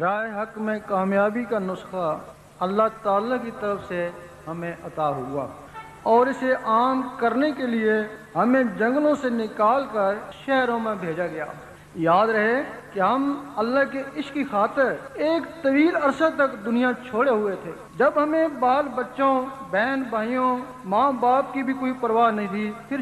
راہ حق میں کامیابی کا نسخہ اللہ تعالیٰ کی طرف سے ہمیں عطا ہوا اور اسے عام کرنے کے لیے ہمیں جنگلوں سے نکال کر شہروں میں بھیجا گیا۔ یاد رہے کہ ہم اللہ کے عشق کی خاطر ایک طویل عرصہ تک دنیا چھوڑے ہوئے تھے، جب ہمیں بال بچوں، بہن بھائیوں، ماں باپ کی بھی کوئی پرواہ نہیں تھی۔ پھر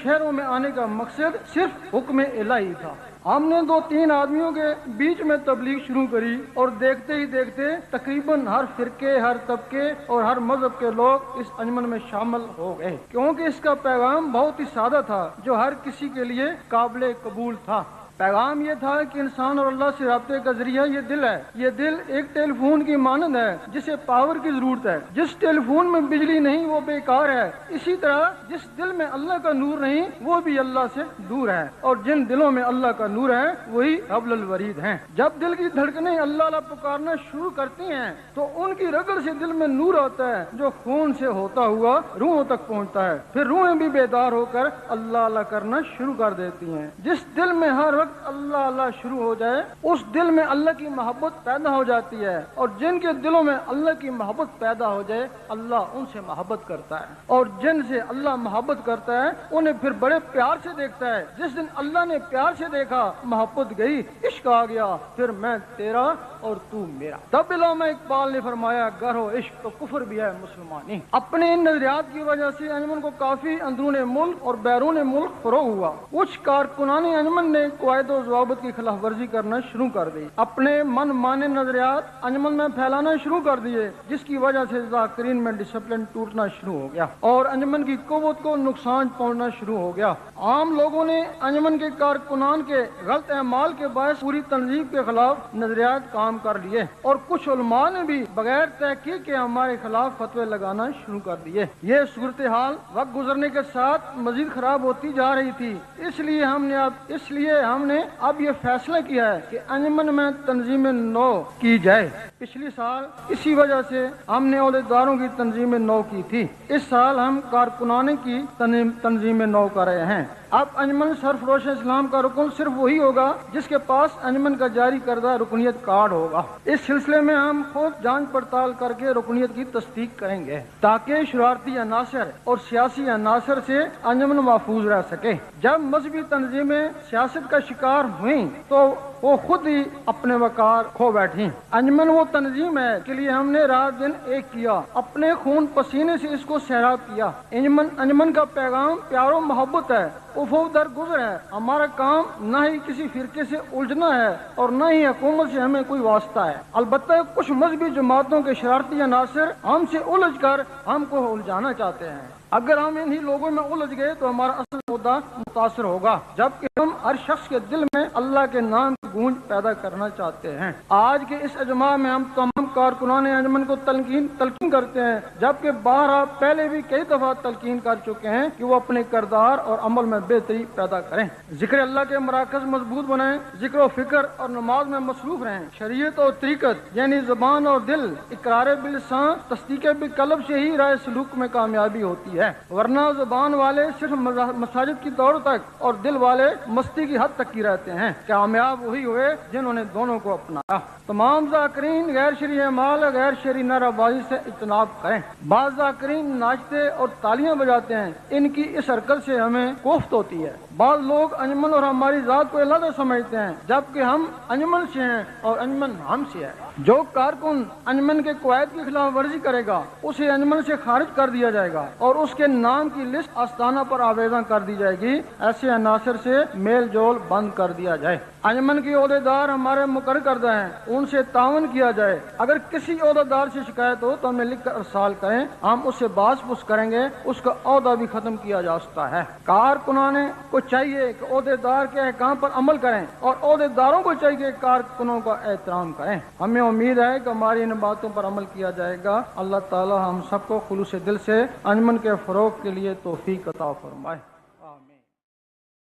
شہروں میں آنے کا مقصد صرف حکم الہی تھا۔ ہم نے 2-3 آدمیوں کے بیچ میں تبلیغ شروع کری اور دیکھتے ہی دیکھتے تقریباً ہر فرقے، ہر طبقے اور ہر مذہب کے لوگ اس انجمن میں شامل ہو گئے، کیونکہ اس کا پیغام بہت ہی سادہ تھا جو ہر کسی کے لیے قابل قبول تھا۔ پیغام یہ تھا کہ انسان اور اللہ سے رابطے کا ذریعہ یہ دل ہے۔ یہ دل ایک ٹیلی فون کی مانند ہے جسے پاور کی ضرورت ہے۔ جس ٹیلی فون میں بجلی نہیں وہ بیکار ہے، اسی طرح جس دل میں اللہ کا نور نہیں وہ بھی اللہ سے دور ہے، اور جن دلوں میں اللہ کا نور ہے وہی حبل الورید ہیں۔ جب دل کی دھڑکنیں اللہ اللہ پکارنا شروع کرتی ہیں تو ان کی رگڑ سے دل میں نور آتا ہے جو خون سے ہوتا ہوا روحوں تک پہنچتا ہے۔ پھر روحیں بھی بیدار ہو کر اللہ اللہ کرنا شروع کر دیتی ہیں۔ جس دل میں ہر وقت اللہ اللہ شروع ہو جائے اس دل میں اللہ کی محبت پیدا ہو جاتی ہے، اور جن کے دلوں میں اللہ کی محبت پیدا ہو جائے اللہ ان سے محبت کرتا ہے، اور جن سے اللہ محبت کرتا ہے انہیں پھر بڑے پیار سے دیکھتا ہے۔ جس دن اللہ نے پیار سے دیکھا، محبت گئی، عشق آ گیا، پھر میں تیرا اور تو میرا۔ تب علامہ اقبال نے فرمایا گر ہو عشق تو کفر بھی ہے مسلمانی۔ اپنے ان نظریات کی وجہ سے انجمن کو کافی اندرون ملک اور بیرون ملک فروغ ہوا۔ کچھ کارکنان انجمن نے قواعد و ضوابط کی خلاف ورزی کرنا شروع کر دی، اپنے من مانے نظریات انجمن میں پھیلانا شروع کر دیے، جس کی وجہ سے ذاکرین میں ڈسپلن ٹوٹنا شروع ہو گیا اور انجمن کی قوت کو نقصان پہنچنا شروع ہو گیا۔ عام لوگوں نے انجمن کے کارکنان کے غلط اعمال کے باعث پوری تنظیم کے خلاف نظریات کام کر لیے، اور کچھ علماء نے بھی بغیر تحقیق کے ہمارے خلاف فتوے لگانا شروع کر دیے۔ یہ صورتحال وقت گزرنے کے ساتھ مزید خراب ہوتی جا رہی تھی، اس لیے ہم نے اب یہ فیصلہ کیا ہے کہ انجمن میں تنظیم نو کی جائے۔ پچھلی سال اسی وجہ سے ہم نے عہدیداروں کی تنظیم نو کی تھی، اس سال ہم کارکنان کی تنظیم نو کر رہے ہیں۔ اب انجمن سرفروش اسلام کا رکن صرف وہی ہوگا جس کے پاس انجمن کا جاری کردہ رکنیت کارڈ ہوگا۔ اس سلسلے میں ہم خود جانچ پڑتال کر کے رکنیت کی تصدیق کریں گے تاکہ شرارتی عناصر اور سیاسی عناصر سے انجمن محفوظ رہ سکے۔ جب مذہبی تنظیمیں سیاست کا شکار ہوئیں تو وہ خود ہی اپنے وقار کھو بیٹھی۔ انجمن وہ تنظیم ہے کے لیے ہم نے رات دن ایک کیا، اپنے خون پسینے سے اس کو سیراب کیا۔ انجمن کا پیغام پیار و محبت ہے، افو در گزر ہے۔ ہمارا کام نہ ہی کسی فرقے سے الجھنا ہے اور نہ ہی حکومت سے ہمیں کوئی واسطہ ہے۔ البتہ کچھ مذہبی جماعتوں کے شرارتی عناصر ہم سے الجھ کر ہم کو الجھانا چاہتے ہیں۔ اگر ہم انہی لوگوں میں الجھ گئے تو ہمارا اصل مدعا متاثر ہوگا، جبکہ ہم ہر شخص کے دل میں اللہ کے نام کی گونج پیدا کرنا چاہتے ہیں۔ آج کے اس اجماع میں ہم تمام کارکنان انجمن کو تلقین کرتے ہیں، جبکہ بارہا پہلے بھی کئی دفعہ تلقین کر چکے ہیں کہ وہ اپنے کردار اور عمل میں بہتری پیدا کریں، ذکر اللہ کے مراکز مضبوط بنائیں، ذکر و فکر اور نماز میں مصروف رہیں، شریعت اور طریقت یعنی زبان اور دل، اقرار باللسان، تصدیق بالقلب سے ہی راہ سلوک میں کامیابی ہوتی ہے، ورنہ زبان والے صرف مساجد کی دوڑ تک اور دل والے مستی کی حد تک کی رہتے ہیں۔ کامیاب وہی ہوئے جنہوں نے دونوں کو اپنایا۔ تمام ذاکرین غیر شرعی اعمال، غیر شرعی نعرہ بازی سے اجتناب کریں۔ بعض ذاکرین ناچتے اور تالیاں بجاتے ہیں، ان کی اس حرکت سے ہمیں کوفت ہوتی ہے۔ بعض لوگ انجمن اور ہماری ذات کو علیحدہ سمجھتے ہیں، جبکہ ہم انجمن سے ہیں اور انجمن ہم سے ہے۔ جو کارکن انجمن کے قواعد کی خلاف ورزی کرے گا اسے انجمن سے خارج کر دیا جائے گا اور اس کے نام کی لسٹ آستانہ پر آویزاں کر دی جائے گی۔ ایسے عناصر سے میل جول بند کر دیا جائے۔ انجمن کے عہدیدار ہمارے مقرر کردہ ہیں، ان سے تعاون کیا جائے۔ اگر کسی عہدیدار سے شکایت ہو تو ہمیں لکھ کر ارسال کریں، ہم اس سے بحث پوچھ کریں گے، اس کا عہدہ بھی ختم کیا جا سکتا ہے۔ کارکنان کو چاہیے کہ عہدیدار کے احکام پر عمل کریں اور عہدیداروں کو چاہیے کہ کارکنوں کا احترام کریں۔ ہمیں امید ہے کہ ہماری ان باتوں پر عمل کیا جائے گا۔ اللہ تعالی ہم سب کو خلوص دل سے انجمن کے فروغ کے لیے توفیق عطا فرمائے۔